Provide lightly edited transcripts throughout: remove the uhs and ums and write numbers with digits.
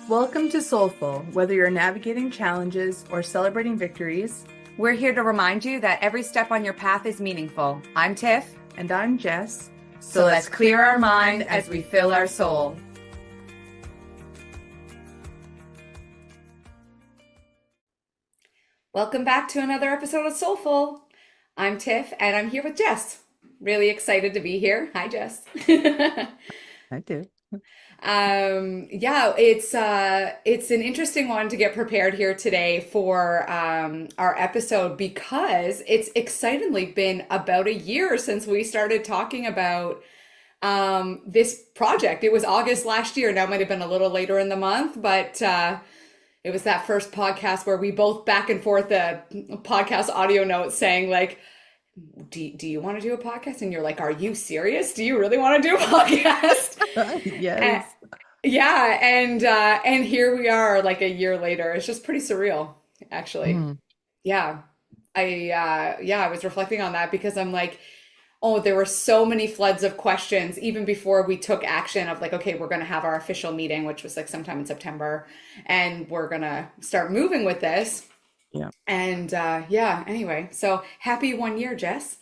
Welcome to Soulful. Whether you're navigating challenges or celebrating victories, We're here to remind you that every step on your path is meaningful. I'm Tiff, and I'm Jess, so let's clear our mind as we fill our soul. Welcome back to another episode of Soulful. I'm Tiff, and I'm here with Jess. Really excited to be here. Hi, Jess. I do. It's an interesting one to get prepared here today for our episode because it's excitingly been about a year since we started talking about this project. It was August last year. Now it might have been a little later in the month, but it was that first podcast where we both back and forth the podcast audio notes saying like, do you want to do a podcast? And you're like, are you serious? Do you really want to do a podcast? And, Yes. and here we are like a year later. It's just pretty surreal, actually. Mm. Yeah. I was reflecting on that because I'm like, oh, there were so many floods of questions even before we took action of like, okay, we're going to have our official meeting, which was like sometime in September, and we're going to start moving with this. Yeah. And anyway, so happy 1 year, Jess.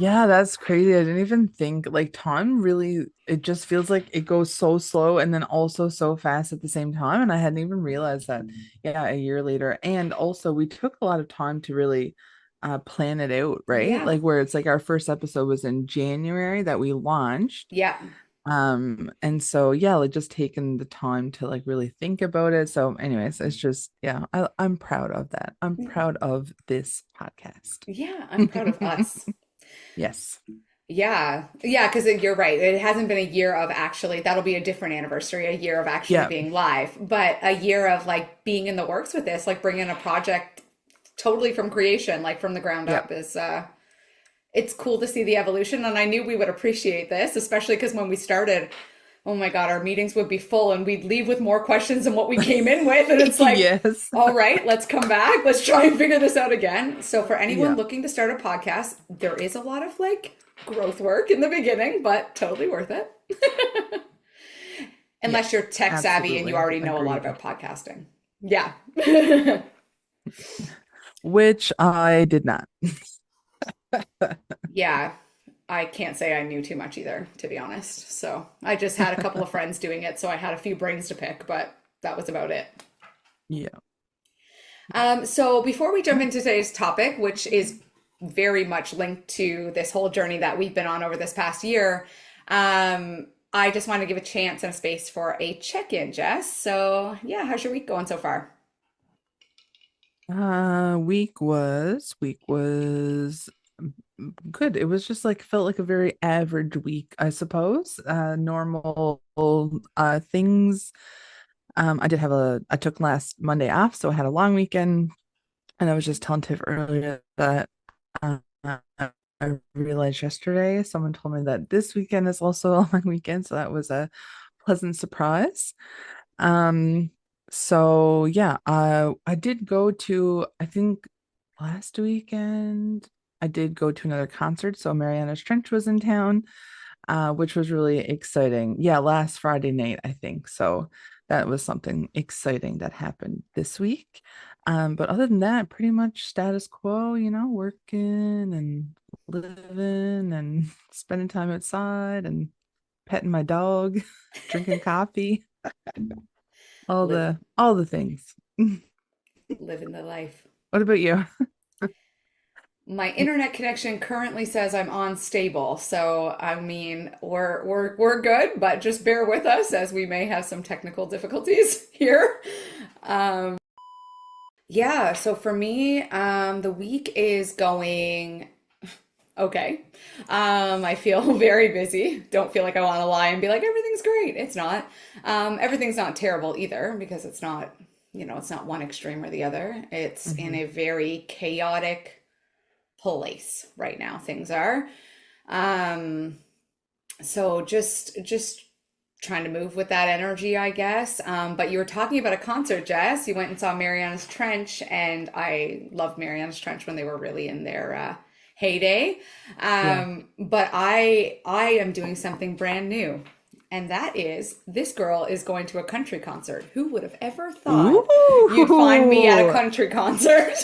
Yeah, that's crazy. I didn't even think like time really, it just feels like it goes so slow and then also so fast at the same time. And I hadn't even realized that, yeah, a year later. And also we took a lot of time to really plan it out, right? Yeah. Like where it's like our first episode was in January that we launched. Yeah. And so yeah, like just taking the time to like really think about it. So, anyways, it's just yeah, I'm proud of that. I'm proud of this podcast. Yeah, I'm proud of us. Yes. Yeah, because you're right. It hasn't been a year of actually, that'll be a different anniversary, a year of actually Yeah. being live, but a year of like being in the works with this, like bringing a project totally from creation, like from the ground Yeah. up is it's cool to see the evolution. And I knew we would appreciate this, especially because when we started, oh my God, our meetings would be full and we'd leave with more questions than what we came in with. And it's like, Yes. all right, let's come back. Let's try and figure this out again. So for anyone Yeah. looking to start a podcast, there is a lot of like growth work in the beginning, but totally worth it. Yeah. Unless you're tech savvy and you Absolutely. already know a lot Agreed. about podcasting. Yeah. Which I did not. Yeah. I can't say I knew too much either, to be honest. So I just had a couple of friends doing it, so I had a few brains to pick, but that was about it. Yeah. So before we jump into today's topic, which is very much linked to this whole journey that we've been on over this past year, I just want to give a chance and a space for a check-in, Jess. So yeah, how's your week going so far? Week was good. It was just like felt like a very average week, I suppose. Normal things. I took last Monday off, so I had a long weekend. And I was just telling Tiff earlier that uh, I realized yesterday someone told me that this weekend is also a long weekend, so that was a pleasant surprise. Um, so yeah, I did go to, I think last weekend I did go to another concert. So Mariana's Trench was in town, which was really exciting. Yeah, last Friday night, I think. So that was something exciting that happened this week. But other than that, pretty much status quo, working and living and spending time outside and petting my dog, drinking coffee, Live, all the things. living the life. What about you? My internet connection currently says I'm unstable, so I mean we're good, but just bear with us as we may have some technical difficulties here. Um, yeah, so for me, the week is going okay. I feel very busy. Don't feel like I want to lie and be like everything's great. It's not. Everything's not terrible either because it's not, it's not one extreme or the other. It's in Mhm. a very chaotic place right now. Things are. Um, so just trying to move with that energy, I guess. But you were talking about a concert, Jess. You went and saw Mariana's Trench, and I loved Mariana's Trench when they were really in their heyday. Yeah. But I am doing something brand new. And that is this girl is going to a country concert. Who would have ever thought you'd find me at a Ooh. country concert?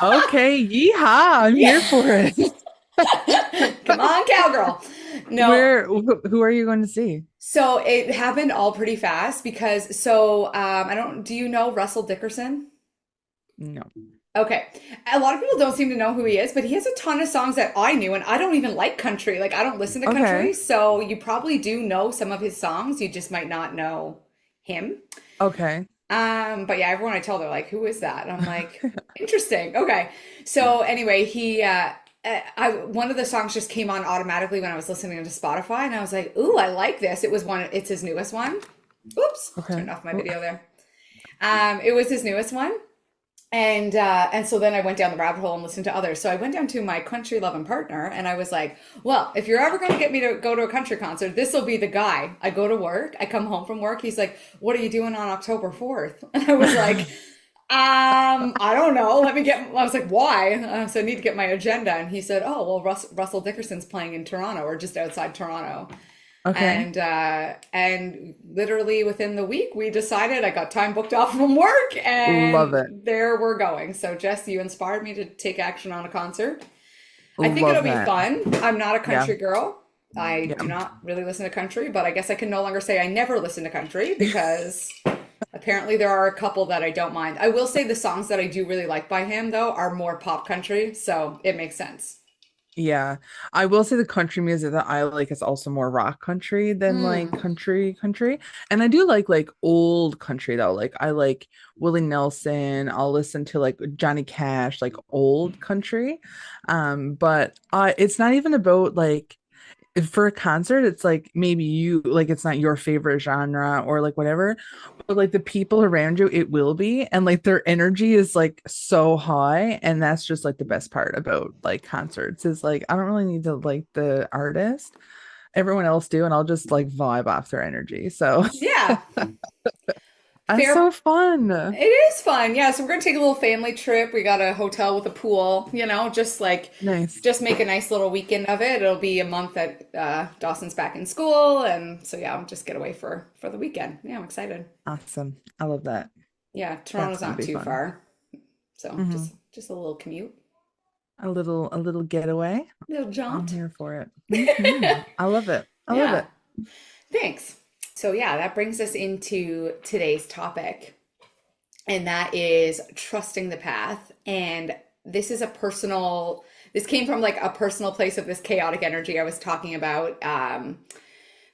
Okay, yeehaw. I'm here Yeah. for it. Come on, cowgirl. No, Who are you going to see? so it happened all pretty fast because I don't, do you know Russell Dickerson? No. Okay. A lot of people don't seem to know who he is, but he has a ton of songs that I knew, and I don't even like country. Like, I don't listen to country, Okay. so you probably do know some of his songs. You just might not know him. Okay. But yeah, everyone I tell, they're like, "Who is that?" And I'm like, "Interesting." Okay. So anyway, one of the songs just came on automatically when I was listening to Spotify, and I was like, "Ooh, I like this." It's his newest one. Oops, Okay. turned off my Oh, video there. It was his newest one. And so then I went down the rabbit hole and listened to others. So I went down to my country loving partner and I was like, well, if you're ever going to get me to go to a country concert, this will be the guy. I go to work, I come home from work. He's like, what are you doing on October 4th? And I was like, I don't know. I was like, why? So I need to get my agenda. And he said, oh, well, Russell Dickerson's playing in Toronto or just outside Toronto. okay. And literally within the week, we decided I got time booked off from work, Love and it. there we're going. So, Jess, you inspired me to take action on a concert. I think it'll Love be that. fun. I'm not a Yeah. country girl. I Yeah. do not really listen to country, but I guess I can no longer say I never listen to country because apparently there are a couple that I don't mind. I will say the songs that I do really like by him, though, are more pop country, so it makes sense. Yeah. I will say the country music that I like is also more rock country than like Mm. country. And I do like old country though. Like I like Willie Nelson. I'll listen to like Johnny Cash, like old country. But it's not even about like for a concert, it's like maybe you like it's not your favorite genre or like whatever, but like the people around you, it will be. And like their energy is like so high. And that's just like the best part about like concerts is like I don't really need to like the artist. Everyone else do, and I'll just like vibe off their energy. So Yeah, that's fair. so fun. It is fun. Yeah, so we're gonna take a little family trip. We got a hotel with a pool, Nice. just make a nice little weekend of it. It'll be a month that Dawson's back in school, and so yeah, I'll just get away for the weekend. Yeah, I'm excited. Awesome. I love that. Yeah, That's Toronto's gonna not be too fun. far, so Hmm. just a little commute, A little getaway. little I'm jaunt. here for it. I love it. I love Yeah, it. thanks. So yeah, that brings us into today's topic, and that is trusting the path. And this is this came from like a personal place of this chaotic energy I was talking about.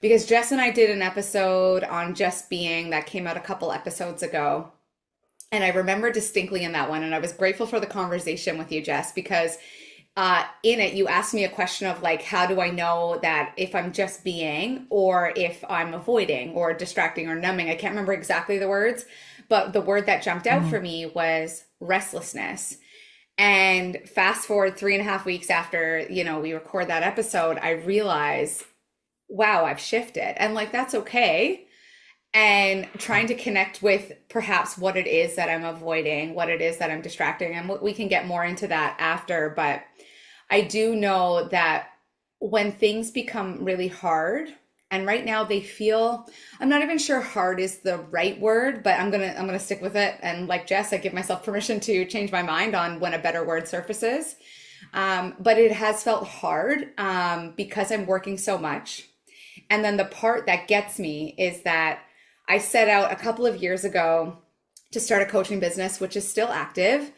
Because Jess and I did an episode on just being that came out a couple episodes ago. And I remember distinctly in that one, and I was grateful for the conversation with you, Jess, because in it, you asked me a question of like, how do I know that if I'm just being or if I'm avoiding or distracting or numbing? I can't remember exactly the words, but the word that jumped out for Mhm. me was restlessness. And fast forward 3.5 weeks after, we record that episode, I realize, wow, I've shifted. And like, that's okay. And trying to connect with perhaps what it is that I'm avoiding, what it is that I'm distracting. And we can get more into that after. But I do know that when things become really hard, and right now they feel, I'm not even sure hard is the right word, but I'm gonna stick with it. And like Jess, I give myself permission to change my mind on when a better word surfaces. But it has felt hard because I'm working so much. And then the part that gets me is that I set out a couple of years ago to start a coaching business, which is still active.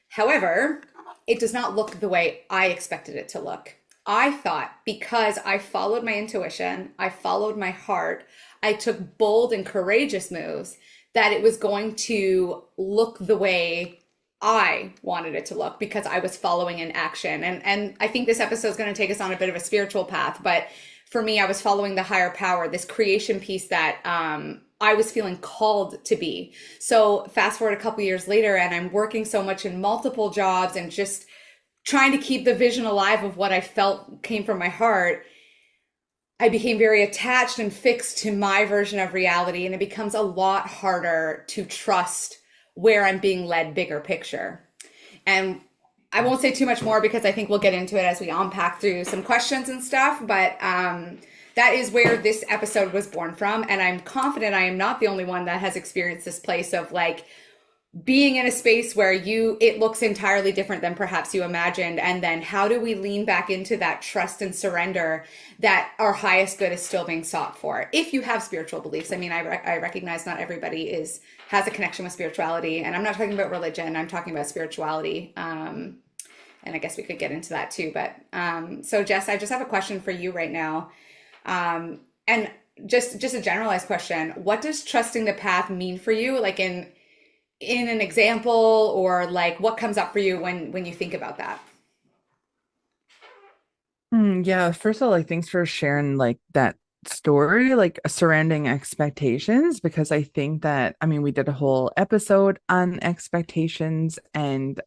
However, it does not look the way I expected it to look. I thought because I followed my intuition, I followed my heart, I took bold and courageous moves, that it was going to look the way I wanted it to look because I was following in action. And I think this episode is going to take us on a bit of a spiritual path, but for me, I was following the higher power, this creation piece that I was feeling called to be. So fast forward a couple years later, and I'm working so much in multiple jobs and just trying to keep the vision alive of what I felt came from my heart. I became very attached and fixed to my version of reality, and it becomes a lot harder to trust where I'm being led bigger picture. And I won't say too much more because I think we'll get into it as we unpack through some questions and stuff. But that is where this episode was born from. And I'm confident I am not the only one that has experienced this place of like being in a space where it looks entirely different than perhaps you imagined, and then how do we lean back into that trust and surrender that our highest good is still being sought for if you have spiritual beliefs. I mean, I recognize not everybody is has a connection with spirituality, and I'm not talking about religion, I'm talking about spirituality. And I guess we could get into that too, but so Jess, I just have a question for you right now. And just a generalized question, what does trusting the path mean for you, like in an example, or like what comes up for you when you think about that? Yeah, first of all, like thanks for sharing like that story, like surrounding expectations, because I think that I mean we did a whole episode on expectations and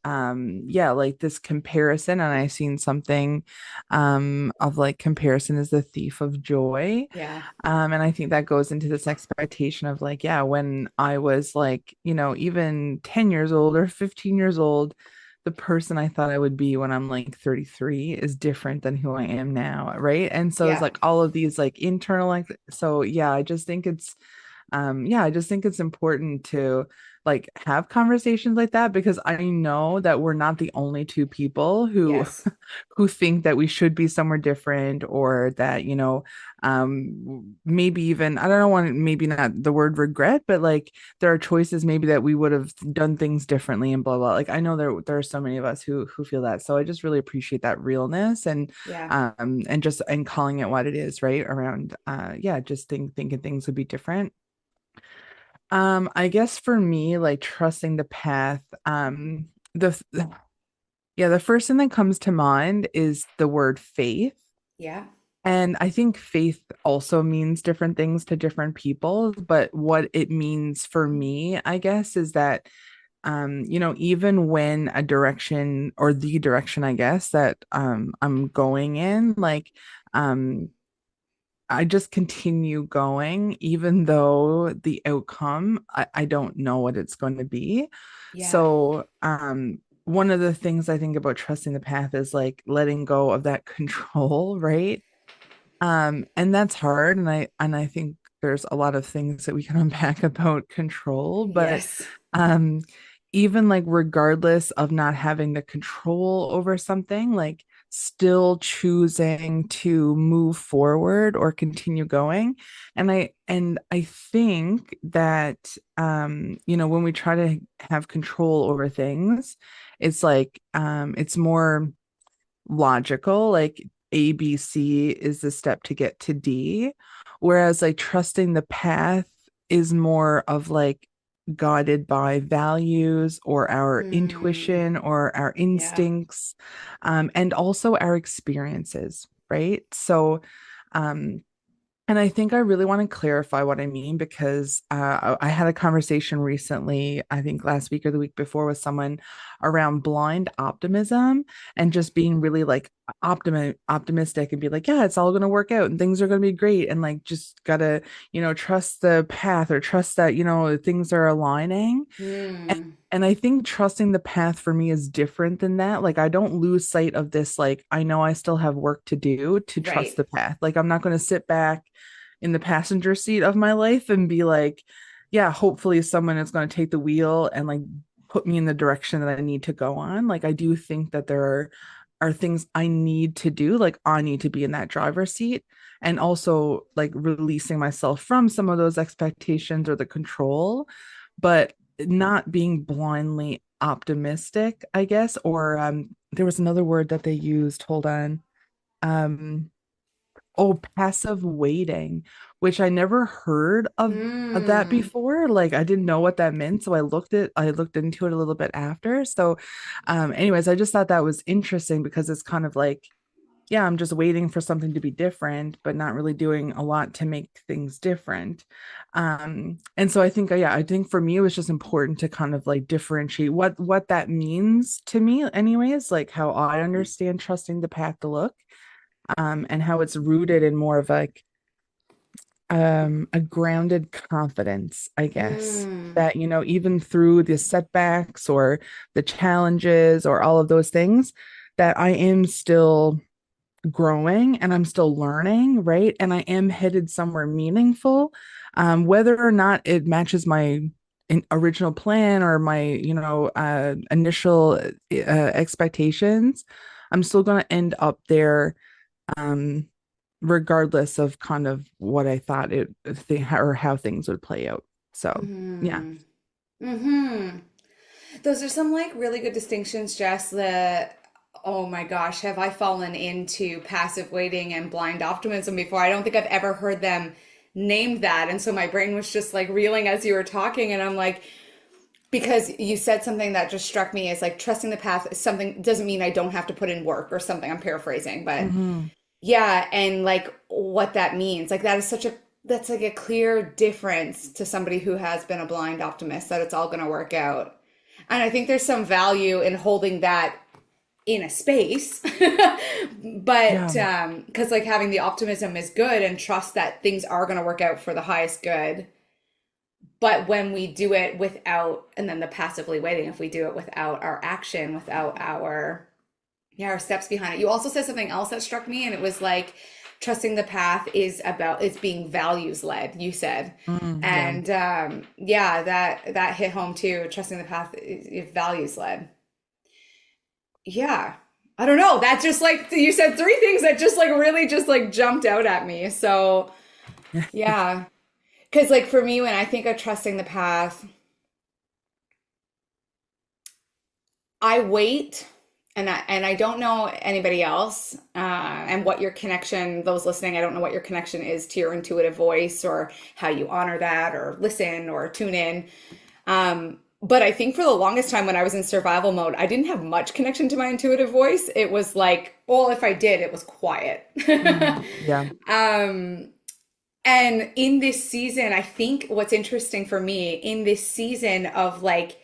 yeah, like this comparison, and I seen something of like comparison is the thief of joy. Yeah. And I think that goes into this expectation of like, yeah, when I was like, even 10 years old or 15 years old, the person I thought I would be when I'm like 33 is different than who I am now, right? And so it's Yeah. like all of these like internal like so yeah, I just think it's yeah, I just think it's important to like have conversations like that because I know that we're not the only two people who Yes. who think that we should be somewhere different or that, maybe even I don't want maybe not the word regret, but like there are choices maybe that we would have done things differently and blah blah. Like I know there are so many of us who feel that. So I just really appreciate that realness Yeah. and just and calling it what it is, right? Around yeah, just thinking things would be different. I guess for me, like trusting the path, the yeah, the first thing that comes to mind is the word faith. Yeah. And I think faith also means different things to different people, but what it means for me, I guess, is that even when a direction or the direction, I guess, that I'm going in, like I just continue going, even though the outcome, I don't know what it's going to be. Yeah. So, one of the things I think about trusting the path is like letting go of that control, right? And that's hard, and I think there's a lot of things that we can unpack about control, but Yes. um even like regardless of not having the control over something, like still choosing to move forward or continue going. And I think that when we try to have control over things, it's like it's more logical, like ABC is the step to get to D. Whereas like trusting the path is more of like guided by values or our Mm, intuition or our yeah. instincts, and also our experiences, right? So, um, and I think I really want to clarify what I mean because I had a conversation recently, I think last week or the week before, with someone around blind optimism and just being really like optimistic and be like, yeah, it's all going to work out and things are going to be great. And like, just got to, trust the path or trust that, things are aligning. And, Mm, and I think trusting the path for me is different than that. Like, I don't lose sight of this. Like, I know I still have work to do to trust right. the path. Like, I'm not going to sit back in the passenger seat of my life and be like, yeah, hopefully someone is going to take the wheel and like put me in the direction that I need to go on. Like, I do think that there are things I need to do. Like, I need to be in that driver's seat and also like releasing myself from some of those expectations or the control, but not being blindly optimistic, I guess. Or there was another word that they used. Hold on. Um, oh, passive waiting, which I never heard of that Mm, before. Like I didn't know what that meant. So I looked into it a little bit after. So anyways, I just thought that was interesting because it's kind of like, yeah, I'm just waiting for something to be different, but not really doing a lot to make things different. And so I think, yeah, I think for me it was just important to kind of like differentiate what that means to me, anyways, like how I understand trusting the path to look, and how it's rooted in more of like a grounded confidence, I guess, mm, that even through the setbacks or the challenges or all of those things, that I am still growing and I'm still learning, right? And I am headed somewhere meaningful. Whether or not it matches my original plan or my, initial expectations, I'm still going to end up there, um, regardless of kind of what I thought or how things would play out. So, yeah. Hmm. Hmm. Those are some like really good distinctions, Jess, that, oh my gosh, have I fallen into passive waiting and blind optimism before? I don't think I've ever heard them named that. And so my brain was just like reeling as you were talking. And I'm like, because you said something that just struck me as like trusting the path is something doesn't mean I don't have to put in work or something. I'm paraphrasing, but Hmm. yeah, and like what that means. Like that is such a that's like a clear difference to somebody who has been a blind optimist that it's all going to work out. And I think there's some value in holding that in a space. But Yeah. because like having the optimism is good and trust that things are going to work out for the highest good. But when we do it without, and then the passively waiting, if we do it without our action, without our, yeah, our steps behind it. You also said something else that struck me, and it was like trusting the path is about, it's being values led, you said. Yeah. And yeah, that hit home too. Trusting the path is values led. Yeah. I don't know. That just like you said three things that just like really just like jumped out at me. So yeah. Because like for me, when I think of trusting the path, I wait, and I don't know anybody else, and what your connection, those listening, I don't know what your connection is to your intuitive voice or how you honor that or listen or tune in. But I think for the longest time when I was in survival mode, I didn't have much connection to my intuitive voice. It was like, well, if I did, it was quiet. Yeah. Um, and in this season, I think what's interesting for me in this season of like,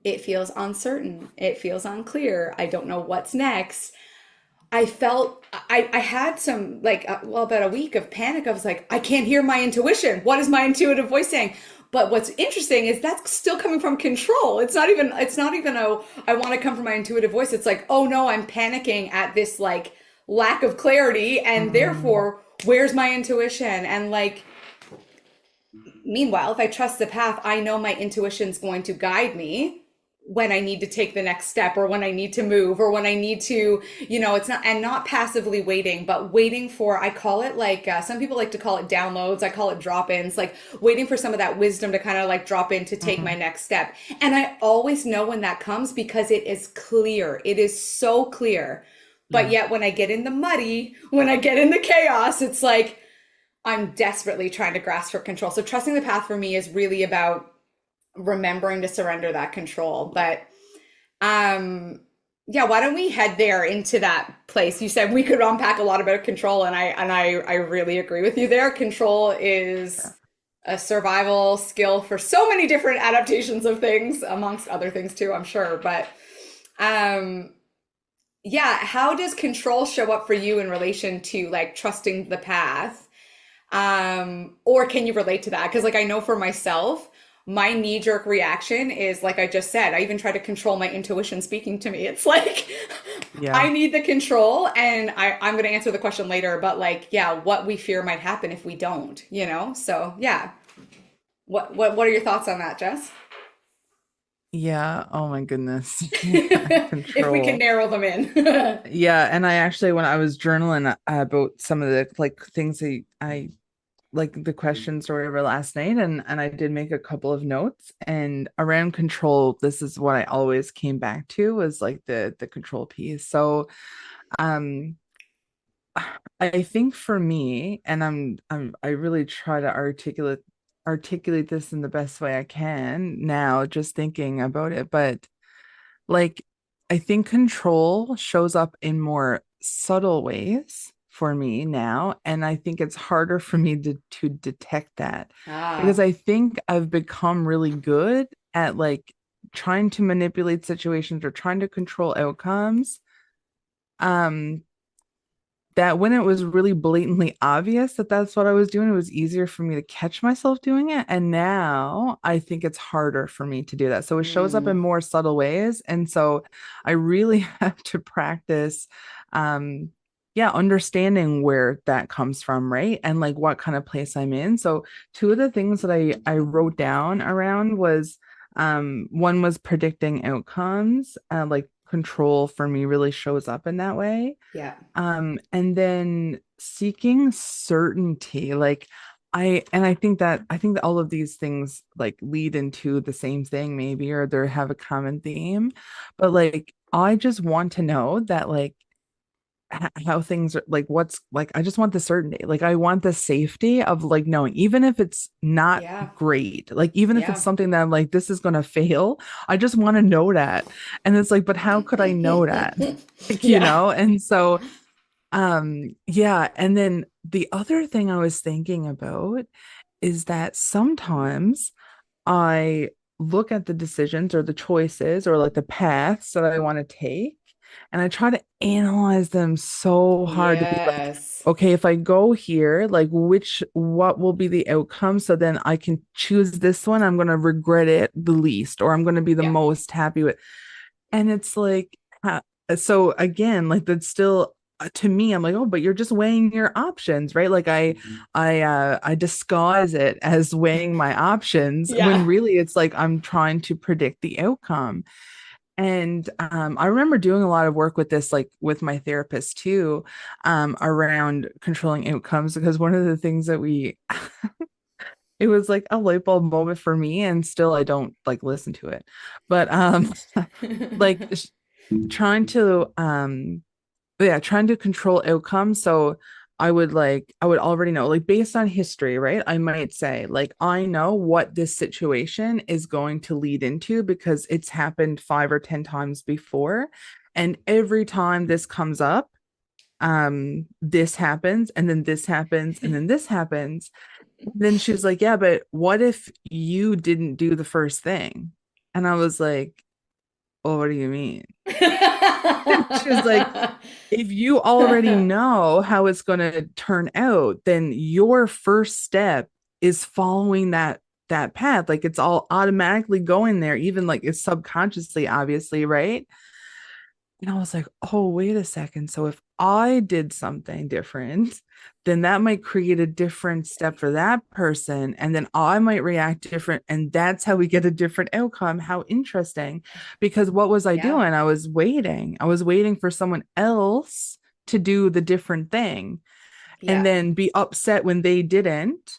it feels uncertain, it feels unclear, I don't know what's next. I felt I had some like well about a week of panic. I was like, I can't hear my intuition. What is my intuitive voice saying? But what's interesting is that's still coming from control. It's not even I want to come from my intuitive voice. It's like, oh no, I'm panicking at this like lack of clarity and Mm, therefore where's my intuition? And like meanwhile, if I trust the path, I know my intuition's going to guide me when I need to take the next step or when I need to move or when I need to, it's not, and not passively waiting, but waiting for, I call it like, some people like to call it downloads. I call it drop ins, like waiting for some of that wisdom to kind of like drop in to take my mm, next step. And I always know when that comes because it is clear. It is so clear. But yeah. yet when I get in the muddy, when I get in the chaos, it's like, I'm desperately trying to grasp for control. So trusting the path for me is really about remembering to surrender that control. But um yeah, why don't we head there into that place? You said we could unpack a lot about control and I really agree with you there. Control Yeah. is a survival skill for so many different adaptations of things, amongst other things too, I'm sure. But um yeah, how does control show up for you in relation to like trusting the path? Or can you relate to that? Because like I know for myself, my knee-jerk reaction is like I just said, I even try to control my intuition speaking to me. It's like Yeah. I need the control, and I'm gonna answer the question later, but like, yeah, what we fear might happen if we don't? So yeah. What are your thoughts on that, Jess? Yeah. Oh my goodness. Yeah. If we can Control. narrow them in. Yeah. And I actually, when I was journaling about some of the like things that I like the questions or whatever last night, and I did make a couple of notes, and around control, this is what I always came back to was like the control piece. So, um, I think for me, and I really try to articulate this in the best way I can now, just thinking about it. But like, I think control shows up in more subtle ways for me now, and I think it's harder for me to detect that because Ah. I think I've become really good at like trying to manipulate situations or trying to control outcomes. Um, that when it was really blatantly obvious that that's what I was doing, it was easier for me to catch myself doing it. And now I think it's harder for me to do that. So it shows up in Mm. more subtle ways. And so I really have to practice. Um, yeah, understanding where that comes from, right? And like what kind of place I'm in. So two of the things that I wrote down around was one was predicting outcomes, like control for me really shows up in that way. Yeah. And then seeking certainty, like I think that all of these things like lead into the same thing maybe, or they have a common theme. But like I just want to know that like how things are like what's like I just want the certainty. Like I want the safety of like knowing, even if it's not Yeah. great, like even if it's Yeah. something that I'm like, this is gonna fail, I just want to know that. And it's like, but how could I know that? Like, you Yeah. know? And so yeah, and then the other thing I was thinking about is that sometimes I look at the decisions or the choices or like the paths that I want to take, and I try to analyze them so hard to be like, Yes. okay, if I go here, like what will be the outcome? So then I can choose this one. I'm going to regret it the least, or I'm going to be the Yeah. most happy with. And it's like, so again, like that's still to me, I'm like, oh, but you're just weighing your options, right? Like I disguise it as weighing my options when Yeah. really it's like I'm trying to predict the outcome. And I remember doing a lot of work with this, like with my therapist too, around controlling outcomes, because one of the things that we it was like a light bulb moment for me, and still I don't like listen to it. But like trying to yeah, trying to control outcomes. So I would already know, like based on history, right? I might say like I know what this situation is going to lead into because it's happened 5 or 10 times before, and every time this comes up, this happens, and then this happens, and then this happens. Then she was like, yeah, but what if you didn't do the first thing? And I was like, well, what do you mean? She was like, if you already know how it's going to turn out, then your first step is following that path. Like it's all automatically going there, even like it's subconsciously, obviously, right? And I was like, oh, wait a second. So if I did something different, then that might create a different step for that person. And then I might react different. And that's how we get a different outcome. How interesting. Because what was I Yeah. doing? I was waiting. I was waiting for someone else to do the different thing and Yeah. then be upset when they didn't.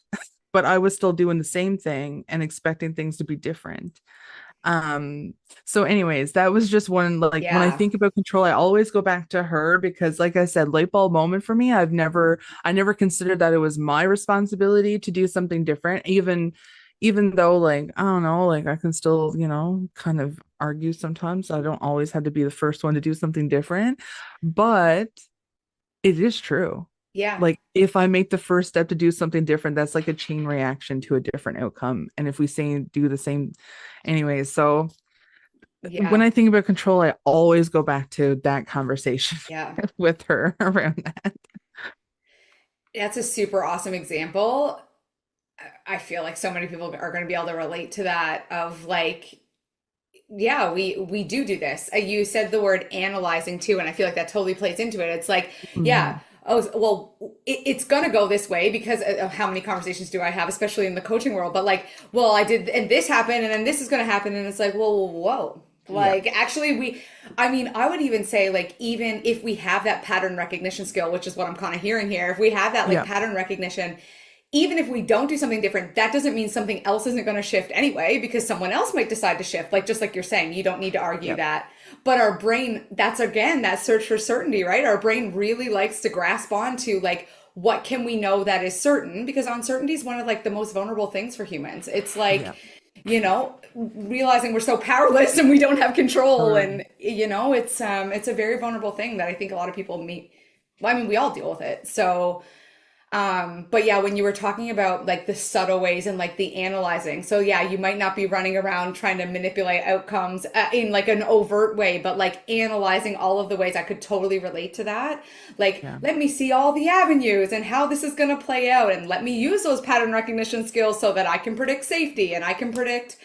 But I was still doing the same thing and expecting things to be different. Um, so anyways, that was just one like when I Yeah. think about control, I always go back to her because like I said, light bulb moment for me. I never considered that it was my responsibility to do something different, even though like I don't know, like I can still, kind of argue sometimes. I don't always have to be the first one to do something different, but it is true. Yeah. Like if I make the first step to do something different, that's like a chain reaction to a different outcome. And if we say do the same anyways, so when Yeah. I think about control, I always go back to that conversation Yeah. with her around that. That's a super awesome example. I feel like so many people are going to be able to relate to that of like, yeah, we do this. You said the word analyzing too, and I feel like that totally plays into it. It's like, yeah, Mhm. oh well, it's gonna go this way because of how many conversations do I have, especially in the coaching world. But like, well, I did, and this happened, and then this is gonna happen, and it's like, whoa. Yeah. Like, actually, I mean, I would even say, like, even if we have that pattern recognition skill, which is what I'm kind of hearing here, if we have that, like, Yeah. pattern recognition, even if we don't do something different, that doesn't mean something else isn't going to shift anyway, because someone else might decide to shift. Like, just like you're saying, you don't need to argue Yeah. that. But our brain, that's again, that search for certainty, right? Our brain really likes to grasp onto, like, what can we know that is certain? Because uncertainty is one of like the most vulnerable things for humans. It's Yeah. like, realizing we're so powerless and we don't have control. Totally. And, it's a very vulnerable thing that I think a lot of people meet. Well, I mean, we all deal with it. So, but yeah, when you were talking about like the subtle ways and like the analyzing, so yeah, you might not be running around trying to manipulate outcomes in like an overt way, but like analyzing all of the ways, I could totally relate to that. Like, Yeah. let me see all the avenues and how this is going to play out, and let me use those pattern recognition skills so that I can predict safety and I can predict.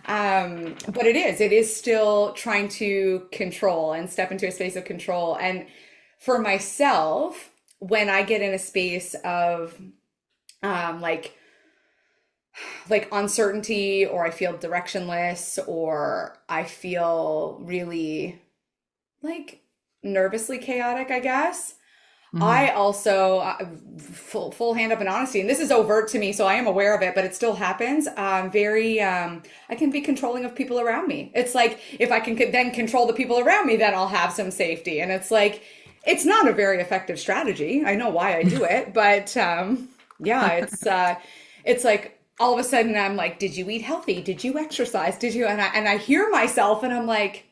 But it is still trying to control and step into a space of control. And for myself, when I get in a space of like uncertainty, or I feel directionless, or I feel really like nervously chaotic, I guess. Hmm. I also full hand up in honesty, and this is overt to me, so I am aware of it, but it still happens. Very I can be controlling of people around me. It's like if I can then control the people around me, then I'll have some safety. And it's like it's not a very effective strategy. I know why I do it, but yeah, it's like all of a sudden I'm like, did you eat healthy? Did you exercise? Did you? And I hear myself, and I'm like,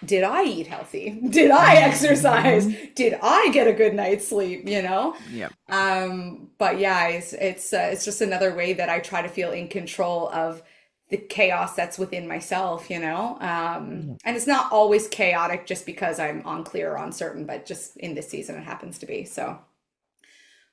did I eat healthy? Did I exercise? Hmm. Did I get a good night's sleep? You know? Yep. But yeah, it's just another way that I try to feel in control of the chaos that's within myself, you know? Yeah. And it's not always chaotic just because I'm unclear or uncertain, but just in this season it happens to be. So,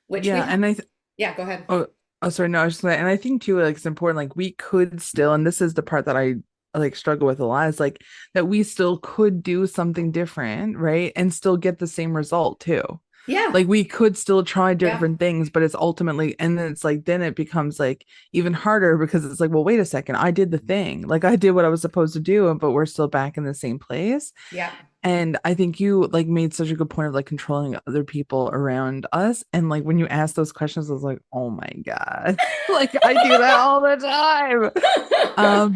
which we Yeah, have. and Yeah, go ahead. oh, oh, sorry, no, I was just and I think too, like it's important, like we could still, and this is the part that I like struggle with a lot, is like that we still could do something different, right? And still get the same result too. Yeah, Like we could still try yeah, different things, but it's ultimately, and then it's like, then it becomes like even harder because it's like, well, wait a second, I did the thing. Like I did what I was supposed to do, but we're still back in the same place. yeah, And I think you like made such a good point of like controlling other people around us. And like when you asked those questions, I was like, oh my God. Like I do that all the time.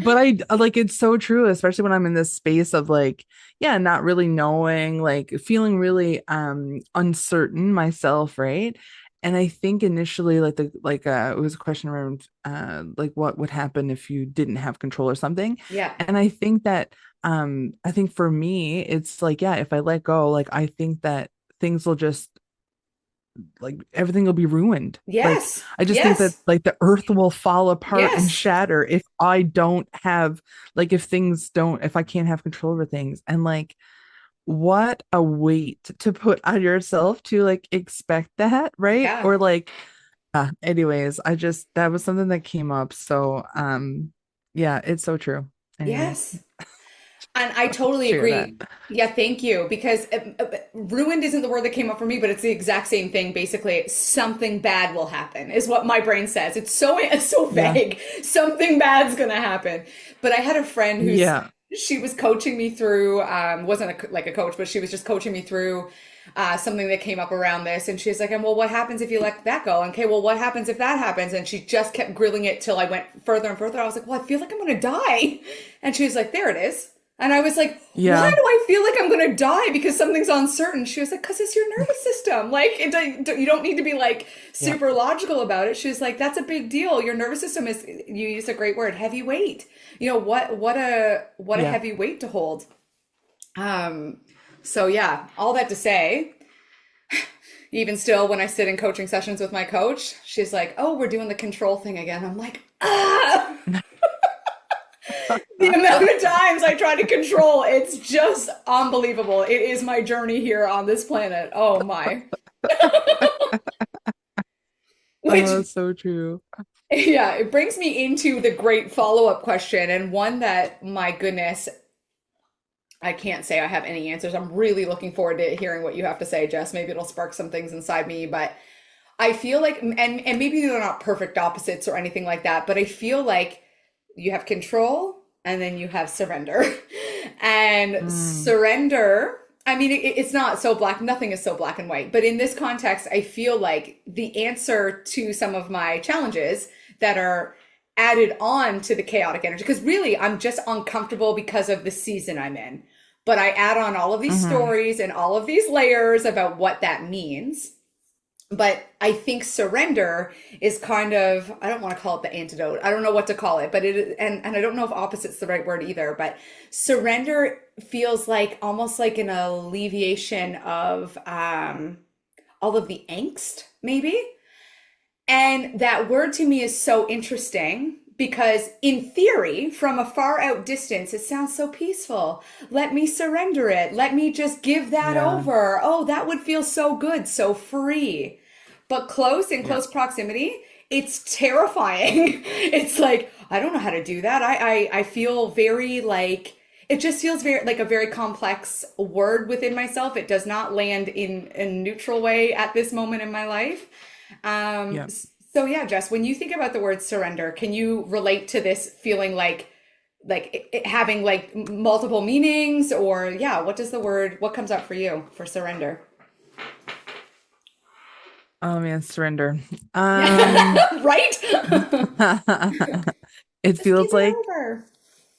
But I like it's so true, especially when I'm in this space of like, yeah, not really knowing, like feeling really uncertain myself, right? And I think initially it was a question around like what would happen if you didn't have control or something. yeah. And I think for me, it's like, yeah, if I let go, like I think that things will just like everything will be ruined. Like Yes, I just think that yes, like the earth will fall apart and yes. shatter if I don't have like if I can't have control over things. And like what a weight to put on yourself to like expect that, right? Yeah, Or like anyways, I just that was something that came up. So yeah, it's so true. Anyways, yes. And I totally share that. agree. Yeah, thank you. Because ruined isn't the word that came up for me, but it's the exact same thing. Basically, something bad will happen, is what my brain says. It's so Yeah. vague. Something bad's gonna happen. But I had a friend Yeah. she was coaching me through, wasn't like a coach, but she was just coaching me through something that came up around this. And she's like, and well, what happens if you let that go? Okay, well, what happens if that happens? And she just kept grilling it till I went further and further. I was like, well, I feel like I'm gonna die. And she was like, there it is. And I was like, why Yeah. do I feel like I'm going to die because something's uncertain? She was like, because it's your nervous system. Like, you don't need to be like Yeah. super logical about it. She was like, that's a big deal. Your nervous system is, you use a great word, heavy weight. You know, what a Yeah. heavy weight to hold. Um, so yeah, all that to say, even still, when I sit in coaching sessions with my coach, she's like, oh, we're doing the control thing again. I'm like, ah! The amount of times I try to control, it's just unbelievable. It is my journey here on this planet. Oh my. Which, Oh, that's so true. yeah, it brings me into the great follow-up question, and one that, my goodness, I can't say I have any answers. I'm really looking forward to hearing what you have to say, Jess. Maybe it'll spark some things inside me, but I feel like, and maybe they're not perfect opposites or anything like that, but I feel like you have control and then you have surrender. And Mm. surrender, I mean, it's not so black, nothing is so black and white. But in this context, I feel like the answer to some of my challenges that are added on to the chaotic energy, because really I'm just uncomfortable because of the season I'm in. But I add on all of these Hmm. stories and all of these layers about what that means. But I think surrender is kind of, I don't want to call it the antidote. I don't know what to call it, but and I don't know if opposite's the right word either, but surrender feels like almost like an alleviation of all of the angst, maybe. And that word to me is so interesting because, in theory, from a far out distance, it sounds so peaceful. Let me surrender it. Let me just give that Yeah. over. Oh, that would feel so good, so free. But close, in Yeah. close proximity, it's terrifying. It's like, I don't know how to do that. I feel very like it just feels very like a very complex word within myself. It does not land in a neutral way at this moment in my life. Yeah. So yeah, Jess, when you think about the word surrender, can you relate to this feeling like it having like multiple meanings, or yeah, what does the word, what comes up for you for surrender? Oh man, surrender. Yeah, Um, right? it Just give feels it like, over.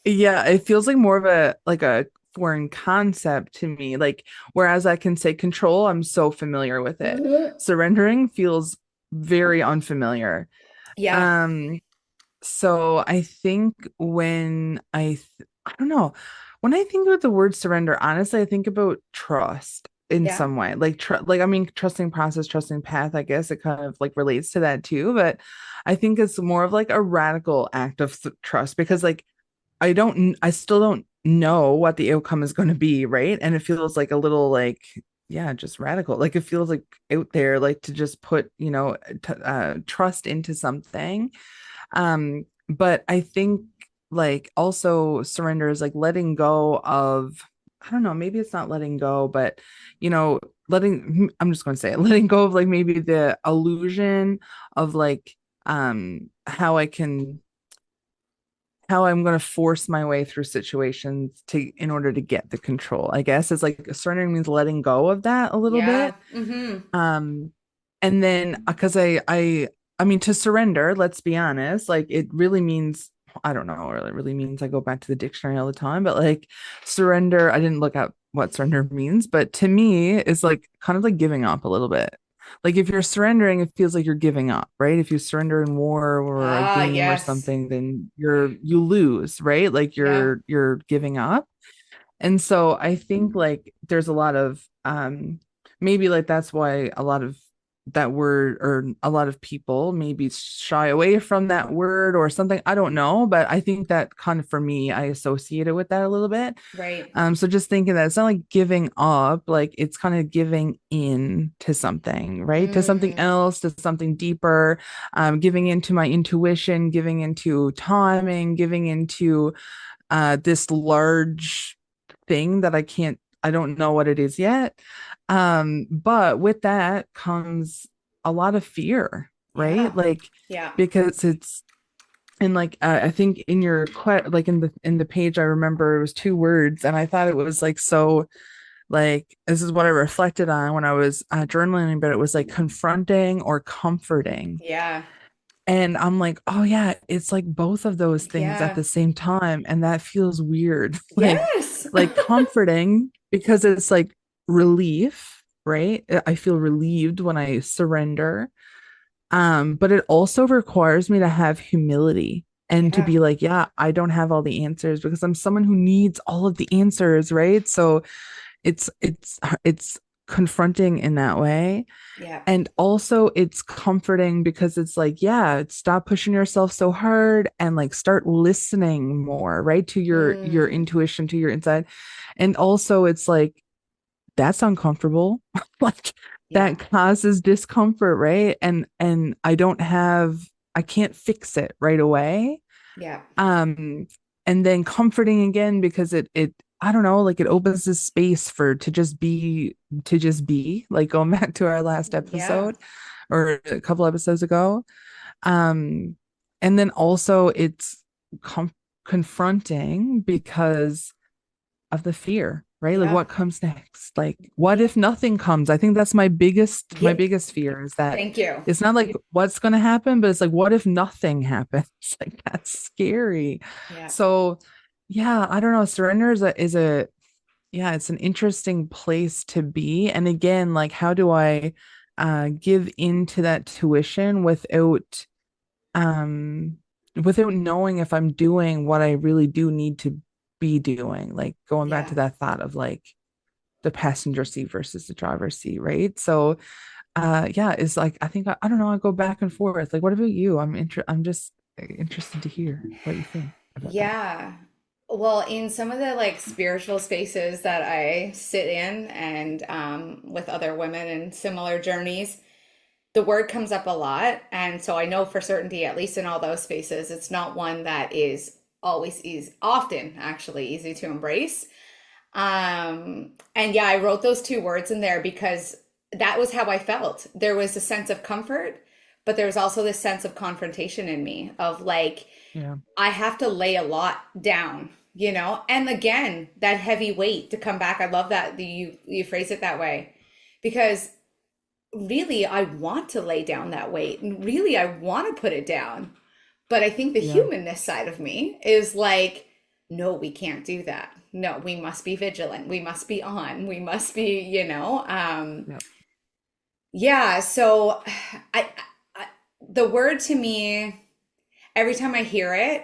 yeah, it feels like more of a foreign concept to me. Like, whereas I can say control, I'm so familiar with it. Surrendering feels very unfamiliar. Yeah, Um, so I think I don't know, when I think about the word surrender, honestly, I think about trust in yeah, some way. Like like I mean, trusting process, trusting path, I guess it kind of like relates to that too, but I think it's more of like a radical act of trust because like I still don't know what the outcome is going to be, right? And it feels like a little like, yeah, just radical. Like it feels like out there, like to just put, trust into something. But I think like also surrender is like letting go of, I don't know, maybe it's not letting go, but I'm just going to say it, letting go of like maybe the illusion of like how I'm going to force my way through situations to in order to get the control. I guess it's like surrendering means letting go of that a little yeah. bit. Um, and then because I mean to surrender, let's be honest, like it really means I don't know what it really means. I go back to the dictionary all the time, but like surrender, I didn't look up what surrender means, but to me it's like kind of like giving up a little bit. Like if you're surrendering, it feels like you're giving up, right? If you surrender in war or a Ah, game or yes. something, then you lose, right? Like Yeah, you're giving up. And so I think like there's a lot of maybe like that's why a lot of that word or a lot of people maybe shy away from that word or something. I don't know, but I think that kind of for me, I associate it with that a little bit. right. So just thinking that it's not like giving up, like it's kind of giving in to something, right? To something Mm, else, to something deeper, giving into my intuition, giving into timing, giving into this large thing that I don't know what it is yet. But with that comes a lot of fear, yeah, right? Like, yeah, because it's, and like, I think in your, like in the page, I remember it was two words and I thought it was like, so like, this is what I reflected on when I was journaling, but it was like confronting or comforting. yeah, And I'm like, oh yeah, it's like both of those things at yeah. the same time. And that feels weird. Yes. Like comforting because it's like relief, right? I feel relieved when I surrender. But it also requires me to have humility and to Yeah, be like, yeah, I don't have all the answers because I'm someone who needs all of the answers, right? So it's confronting in that way. yeah. And also it's comforting because it's like, yeah, stop pushing yourself so hard and like start listening more, right? To your Mm, intuition, to your inside. And also it's like that's uncomfortable. Like yeah, that causes discomfort, right? And I can't fix it right away. yeah, um and then comforting again because it I don't know, like it opens this space for to just be like going back to our last yeah, episode or a couple episodes ago. um and then also it's confronting because of the fear, right? Like yeah, what comes next? Like what yeah, if nothing comes? I think that's my yeah. biggest fear is that Thank you. it's not like what's going to happen, but it's like what if nothing happens? Like that's scary. Yeah, So yeah, I don't know. Surrender is a yeah, it's an interesting place to be. And again, like how do I give into that tuition um without knowing if I'm doing what I really do need to be doing, like going back yeah. to that thought of like the passenger seat versus the driver's seat, right? So yeah, it's like I think I don't know, I go back and forth. Like what about you? I'm just interested to hear what you think about that. Yeah. Well, in some of the like spiritual spaces that I sit in and with other women in similar journeys, the word comes up a lot. And so I know for certainty, at least in all those spaces, it's not one that is always easy, often actually easy to embrace. And yeah, I wrote those two words in there because that was how I felt. There was a sense of comfort, but there was also this sense of confrontation in me of like, Yeah. I have to lay a lot down, you know? And again, that heavy weight to come back. I love that you phrase it that way because really I want to lay down that weight and really I want to put it down. But I think the Yeah. humanness side of me is like, no, we can't do that. No, we must be vigilant. We must be on. We must be, you know. Yeah. Yeah, so I the word to me, every time I hear it,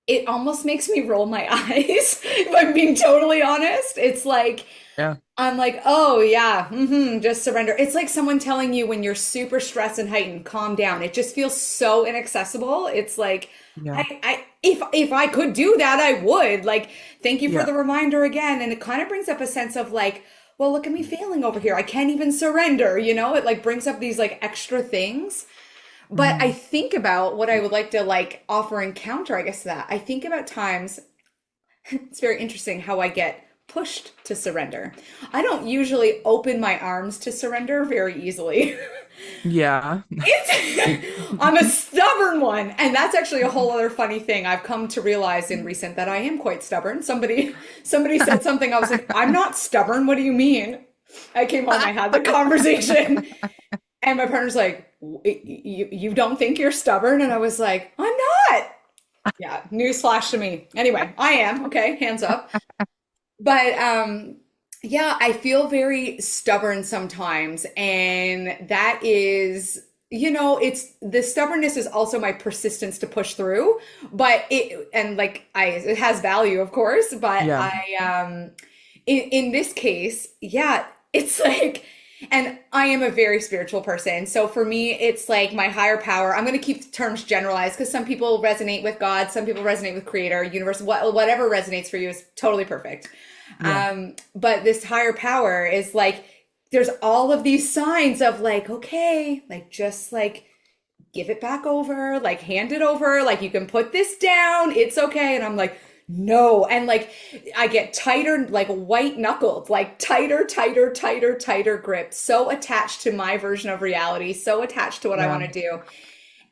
it almost makes me roll my eyes, if I'm being totally honest. It's like Yeah. I'm like, oh yeah, just surrender. It's like someone telling you when you're super stressed and heightened, calm down. It just feels so inaccessible. It's like, Yeah. if I could do that, I would. Like, thank you for Yeah. the reminder again. And it kind of brings up a sense of like, well, look at me failing over here. I can't even surrender, you know? It like brings up these like extra things. But I Mhm. think about what I would like to like offer and counter, I guess, to that. I think about times it's very interesting how I get pushed to surrender. I don't usually open my arms to surrender very easily. Yeah. I'm a stubborn one. And that's actually a whole other funny thing I've come to realize in recent that I am quite stubborn. Somebody said something, I was like, I'm not stubborn. What do you mean? I came home, I had the conversation, and my partner's like, you don't think you're stubborn? And I was like, I'm not. Yeah, newsflash to me. Anyway, I am. Okay, hands up. But yeah, I feel very stubborn sometimes, and that is, you know, it's the stubbornness is also my persistence to push through, but it and like I it has value, of course, but Yeah. I in this case, yeah, it's like and I am a very spiritual person. So for me, it's like my higher power. I'm going to keep the terms generalized because some people resonate with God, some people resonate with creator, universe, whatever resonates for you is totally perfect. Yeah. But this higher power is like, there's all of these signs of like, okay, like just like give it back over, like hand it over, like you can put this down, it's okay. And I'm like, no. And like I get tighter, like white knuckled, like tighter, tighter, tighter, tighter grip, so attached to my version of reality, so attached to what I Yeah. want to do.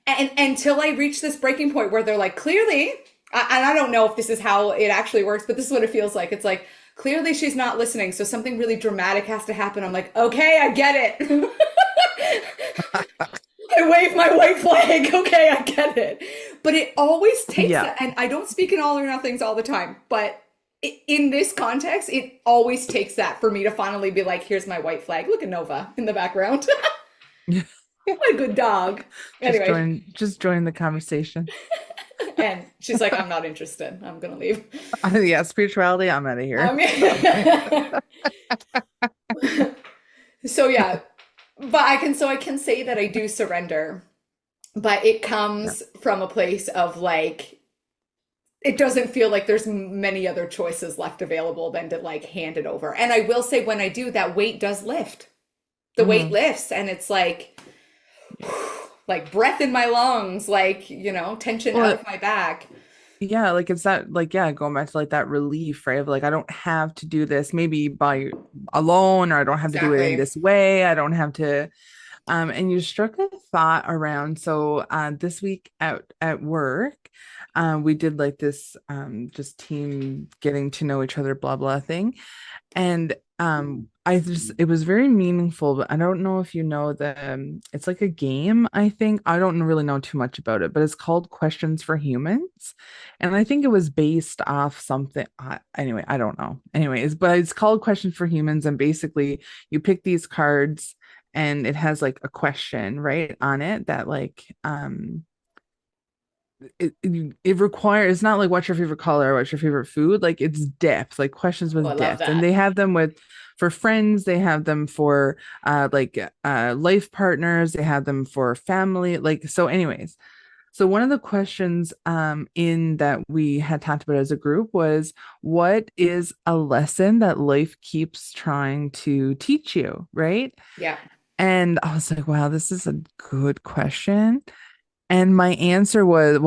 And until I reach this breaking point where they're like, clearly, and I don't know if this is how it actually works, but this is what it feels like. It's like, clearly she's not listening. So something really dramatic has to happen. I'm like, okay, I get it. I wave my white flag. Okay, I get it. But it always takes Yeah. that. And I don't speak in all or nothings all the time, but in this context, it always takes that for me to finally be like, here's my white flag. Look at Nova in the background. What a good dog. Anyway, Just join the conversation. and she's like, I'm not interested. I'm gonna leave. Yeah, spirituality, I'm out of here. Um, so yeah, but I can say that I do surrender, but it Yeah. comes from a place of like it doesn't feel like there's many other choices left available than to like hand it over. And I will say when I do, that weight does lift. The weight Hmm. lifts and it's Yeah. like breath in my lungs, like, you know, tension out Well, of my back. yeah, like it's that like yeah, going back to like that relief, right? Of like I don't have to do this maybe by alone, or I don't have to do it in Exactly. this way. I don't have to and you struck a thought around. So this week at work, we did like this just team getting to know each other, blah blah thing. And I just it was very meaningful, but I don't know if you know the it's like a game, I think. I don't really know too much about it, but it's called Questions for Humans. And I think it was based off something anyway, I don't know. Anyways, but it's called Questions for Humans, and basically you pick these cards and it has like a question right on it that like it requires it's not like what's your favorite color or what's your favorite food, like it's depth, like questions Oh, I with love depth. And that. they have them with for friends, they have them for like life partners, they have them for family, like so anyways. So one of the questions in that we had talked about as a group was, what is a lesson that life keeps trying to teach you, right? Yeah. And I was like, wow, this is a good question. And my answer was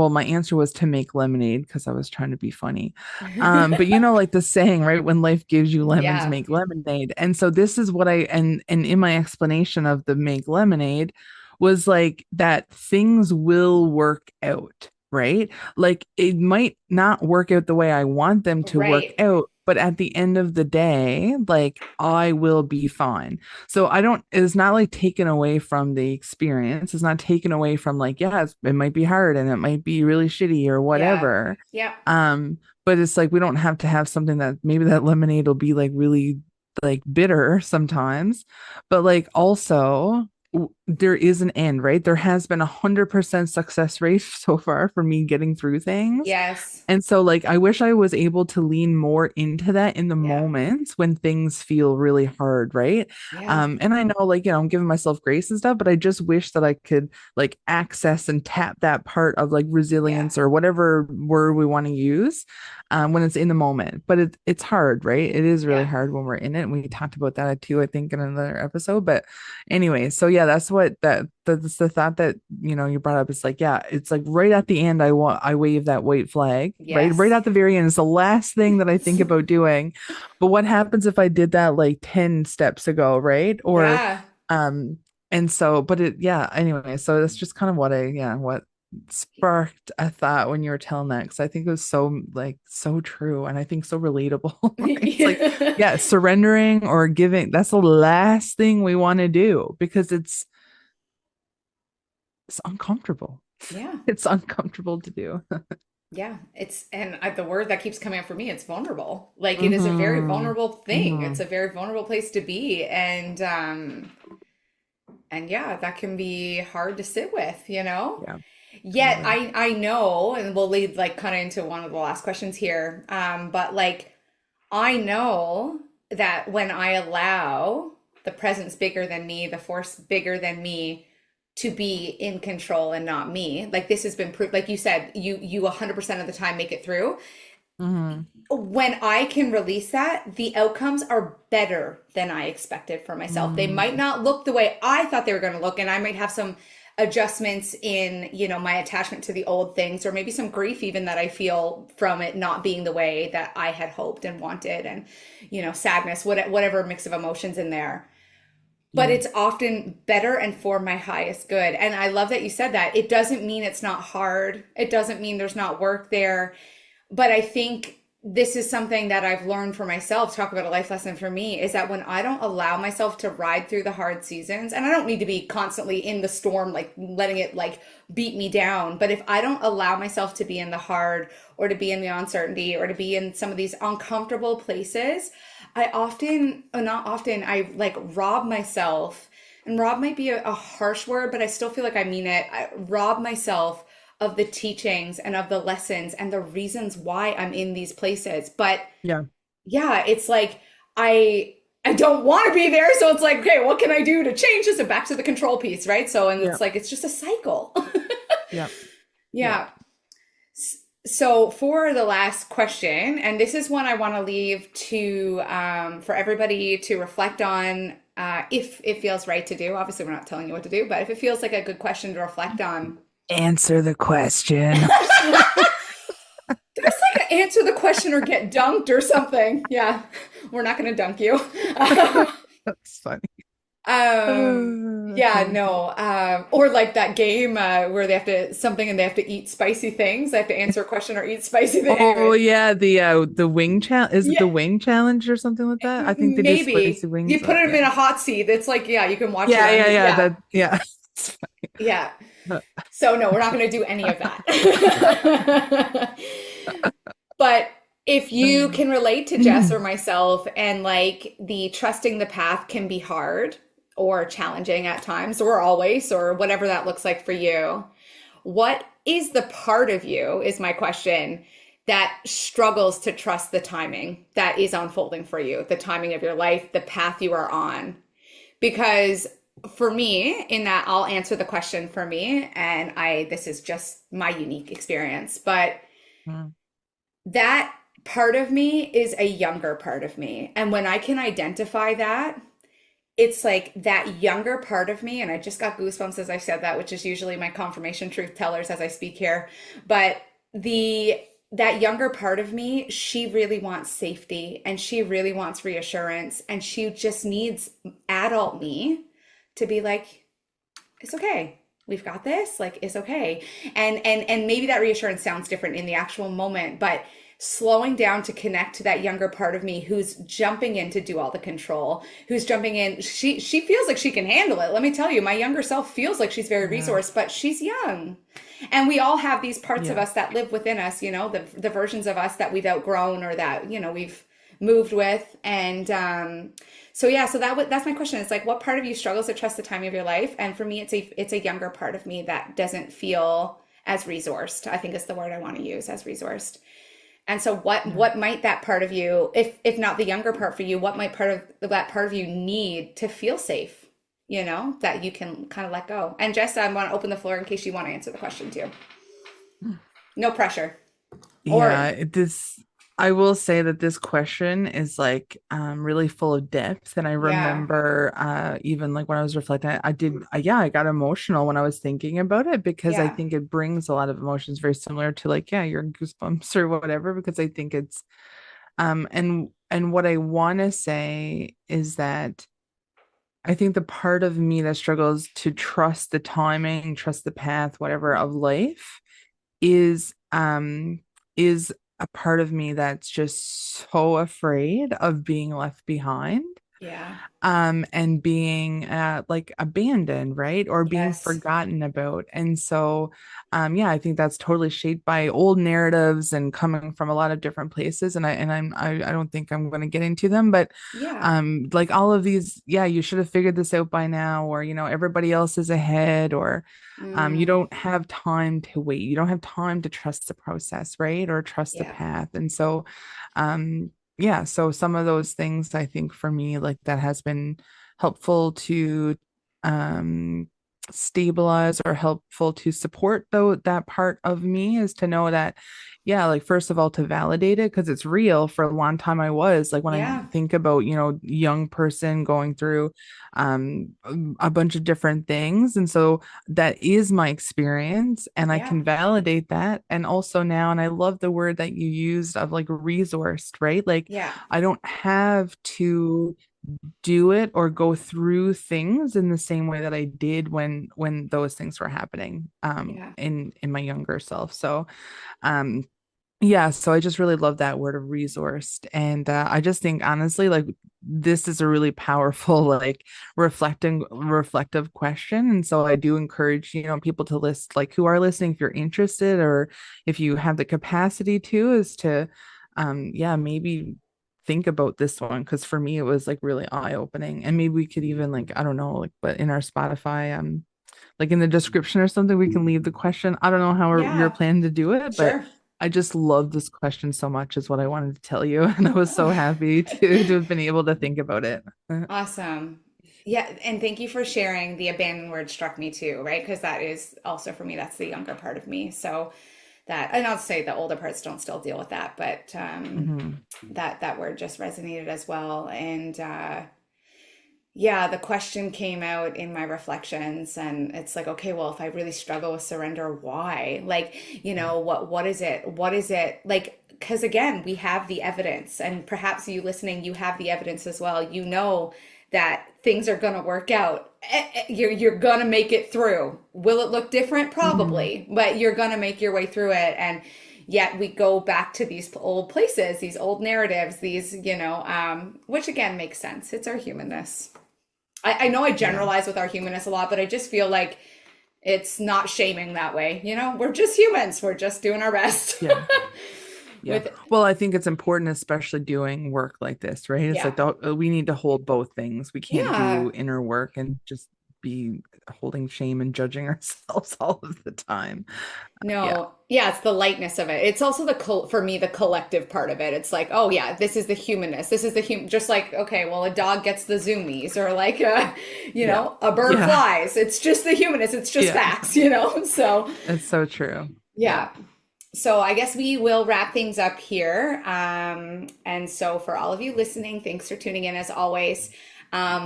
to make lemonade because I was trying to be funny. But you know, like the saying, right? When life gives you lemons, Yeah, make lemonade. And so this is what and in my explanation of the make lemonade was like that things will work out, right? Like it might not work out the way I want them to work right. out, but at the end of the day, like I will be fine. So I don't, it's not like taken away from the experience. It's not taken away from like, yeah, it might be hard and it might be really shitty or Yeah. whatever. Yeah. But it's like we don't have to have something that maybe that lemonade will be like really like bitter sometimes, but like also there is an end, right? There has been 100% success rate so far for me getting through things. Yes. And so, like, I wish I was able to lean more into that in the Yeah. moments when things feel really hard, right? Yeah. And I know, like, I'm giving myself grace and stuff, but I just wish that I could, like, access and tap that part of, like, Yeah. resilience or whatever word we want to use when it's in the moment. But it's hard, right? It is really Yeah. hard when we're in it. And we talked about that too, I think, in another episode. But anyway, so yeah, that's what that's the thought that you brought up. It's like, yeah, it's like right at the end, I wave that white flag, right Yes. at the very end. It's the last thing that I think about doing. But what happens if I did that like 10 steps ago, right? Or Yeah. um, and so, but yeah, anyway, so that's just kind of what sparked a thought when you were telling that, because I think it was so like so true and I think so relatable. It's like, Yeah. yeah, surrendering or giving, that's the last thing we want to do because it's uncomfortable. Yeah. It's uncomfortable to do. Yeah. The word that keeps coming up for me, it's vulnerable. Like it is a very Mm-hmm. vulnerable thing. It's Mm-hmm. a very vulnerable place to be. And yeah, that can be hard to sit with, you know? Yeah, Yet totally. I know, and we'll lead like kind of into one of the last questions here. But like I know that when I allow the presence bigger than me, the force bigger than me to be in control and not me, like this has been proved, like you said, you 100% of the time make it through. Mm-hmm. When I can release that, the outcomes are better than I expected for myself. They might Mm-hmm. not look the way I thought they were going to look, and I might have some adjustments in, my attachment to the old things, or maybe some grief even that I feel from it not being the way that I had hoped and wanted, and, sadness, whatever mix of emotions in there. But Yeah. it's often better and for my highest good. And I love that you said that. It doesn't mean it's not hard. It doesn't mean there's not work there, but I think this is something that I've learned for myself. Talk about a life lesson for me is that when I don't allow myself to ride through the hard seasons, and I don't need to be constantly in the storm, like letting it like beat me down, but if I don't allow myself to be in the hard or to be in the uncertainty or to be in some of these uncomfortable places, I often, or not often, I like rob myself. And rob might be a harsh word, but I still feel like I mean it. I rob myself of the teachings and of the lessons and the reasons why I'm in these places. But Yeah. yeah, it's like I don't want to be there, so it's like, okay, what can I do to change this? And back to the control piece, right? So and Yeah. it's like it's just a cycle. Yeah. Yeah. Yeah. So for the last question, and this is one I want to leave to for everybody to reflect on, if it feels right to do. Obviously, we're not telling you what to do, but if it feels like a good question to reflect on. Answer the question. There's like an answer the question or get dunked or something. Yeah, we're not going to dunk you. That's funny. Yeah, no. Or like that game where they have to something and they have to eat spicy things. They have to answer a question or eat spicy things. Oh Anyway, yeah, the wing challenge, is it yeah, the wing challenge or something like that? I think they do spicy maybe you wings. put them Yeah. in a hot seat. It's like, yeah, you can watch it Yeah, on yeah, your, yeah. yeah, That yeah. yeah. It's So no, we're not going to do any of that. But if you funny. can relate to Jess or myself, and like the trusting the path can be hard or challenging at times, or always, or whatever that looks like for you, what is the part of you, is my question, that struggles to trust the timing that is unfolding for you, the timing of your life, the path you are on? Because for me, in that, I'll answer the question for me, and this is just my unique experience, but Mm, that part of me is a younger part of me. And when I can identify that, it's like that younger part of me, and I just got goosebumps as I said that, which is usually my confirmation truth tellers as I speak here. But the that younger part of me, she really wants safety and she really wants reassurance, and she just needs adult me to be like, it's okay. We've got this. Like, it's okay. And maybe that reassurance sounds different in the actual moment, but slowing down to connect to that younger part of me who's jumping in to do all the control, who's jumping in. She feels like she can handle it. Let me tell you, my younger self feels like she's very Yeah. resourced, but she's young. And we all have these parts of Yeah. us that live within us, the versions of us that we've outgrown or that, we've moved with. And so yeah, so that's my question. It's like, what part of you struggles to trust the timing of your life? And for me, it's a younger part of me that doesn't feel as resourced. I think is the word I want to use, as resourced. And so Yeah. what might that part of you, if not the younger part for you, what might that part of you need to feel safe, that you can kind of let go? And Jess, I want to open the floor in case you want to answer the question too. No pressure. Yeah, Or I will say that this question is like really full of depth. And I yeah, remember even like when I was reflecting, I got emotional when I was thinking about it because I yeah, think it brings a lot of emotions very similar to like, yeah, your goosebumps or whatever, because I think it's and what I want to say is that I think the part of me that struggles to trust the timing, trust the path, whatever of life is a part of me that's just so afraid of being left behind yeah, and being like abandoned, right? Or being yes, forgotten about. And so yeah, I think that's totally shaped by old narratives and coming from a lot of different places. And I don't think I'm going to get into them, but yeah, like all of these, yeah, you should have figured this out by now, or everybody else is ahead, or you mm, don't have time to wait. You don't have time to trust the process, right? Or trust the yeah, path. And so yeah, so some of those things I think for me, like that has been helpful to um stabilize or helpful to support though that part of me is to know that, yeah, like first of all to validate it because it's real. For a long time I was like, when I yeah, think about young person going through um a bunch of different things, and so that is my experience and I yeah, can validate that. And also now, and I love the word that you used of like resourced, right? Like yeah, I don't have to do it or go through things in the same way that I did when those things were happening yeah, in my younger self. So um yeah, so I just really love that word of resourced. And I just think honestly, like this is a really powerful, like reflective question. And so I do encourage, people to list like who are listening, if you're interested or if you have the capacity to, is to yeah, maybe think about this one. Cause for me it was like really eye-opening. And maybe we could even like, I don't know, like but in our Spotify, like in the description or something, we can leave the question. I don't know how you're yeah, planning to do it, but sure. I just love this question so much is what I wanted to tell you. And I was so happy to have been able to think about it. Awesome. Yeah, and thank you for sharing. The abandoned word struck me too, right? Because that is also for me, that's the younger part of me. So that, and I'll say the older parts don't still deal with that, but Mhm. that word just resonated as well. And yeah, the question came out in my reflections, and it's like, okay, well, if I really struggle with surrender, why? Like, Yeah. what is it? What is it? Like, because again, we have the evidence, and perhaps you listening, you have the evidence as well. You know that things are going to work out. You're going to make it through. Will it look different? Mhm. Probably, but you're going to make your way through it. And yet we go back to these old places, these old narratives, these, which again makes sense. It's our humanness. I know I Yeah. generalize with our humanness a lot, but I just feel like it's not shaming that way. We're just humans. We're just doing our best. Yeah. Yeah. With Well, I think it's important, especially doing work like this, right? It's yeah, like we need to hold both things. We can't yeah. do inner work and just be holding shame and judging ourselves all of the time. Yeah. No, yeah, it's the lightness of it. It's also for me the collective part of it. It's like, oh yeah, this is the humanness. This is the just like, okay, well, a dog gets the zoomies, or like Yeah. a bird Yeah. flies. It's just the humanness. It's just Yeah. facts. So It's so true. Yeah. yeah. So I guess we will wrap things up here. And so for all of you listening, thanks for tuning in as always.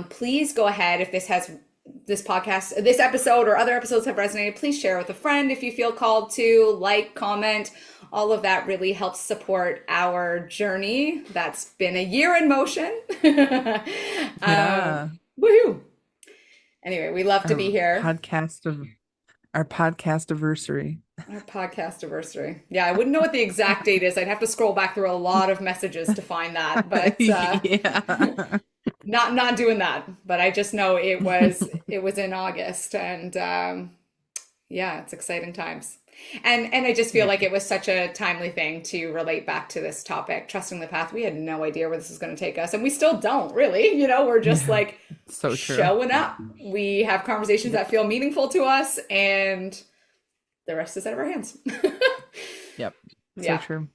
Please go ahead if this episode or other episodes have resonated, please share with a friend if you feel called to, like, comment. All of that really helps support our journey. That's been a year in motion. Yeah. Woohoo! Anyway, we love to be Our here. podcast of our podcast anniversary. Our podcast anniversary. Yeah, I wouldn't know what the exact date is. I'd have to scroll back through a lot of messages to find that, but Yeah. not doing that. But I just know it was in August, and yeah, it's exciting times. And I just feel Yeah. like it was such a timely thing to relate back to this topic, trusting the path. We had no idea where this is going to take us, and we still don't really. We're just Yeah. like So true. showing up. We have conversations that Yep. feel meaningful to us, and the rest is out of our hands. Yep. So Yeah. true.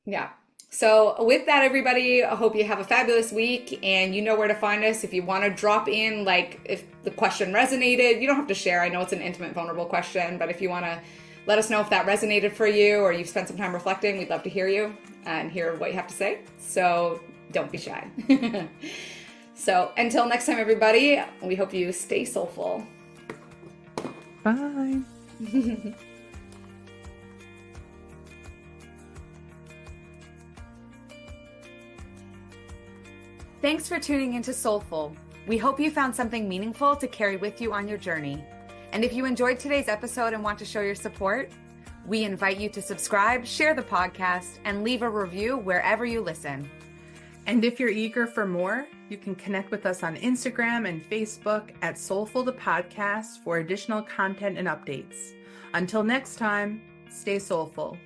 Yeah. So with that, everybody, I hope you have a fabulous week, and you know where to find us. If you want to drop in, like, if the question resonated, you don't have to share. I know it's an intimate, vulnerable question, but if you want to let us know if that resonated for you or you've spent some time reflecting, we'd love to hear you and hear what you have to say. So don't be shy. So until next time, everybody, we hope you stay soulful. Bye. Thanks for tuning into Soulful. We hope you found something meaningful to carry with you on your journey. And if you enjoyed today's episode and want to show your support, we invite you to subscribe, share the podcast, and leave a review wherever you listen. And if you're eager for more, you can connect with us on Instagram and Facebook at Soulful the Podcast for additional content and updates. Until next time, stay soulful.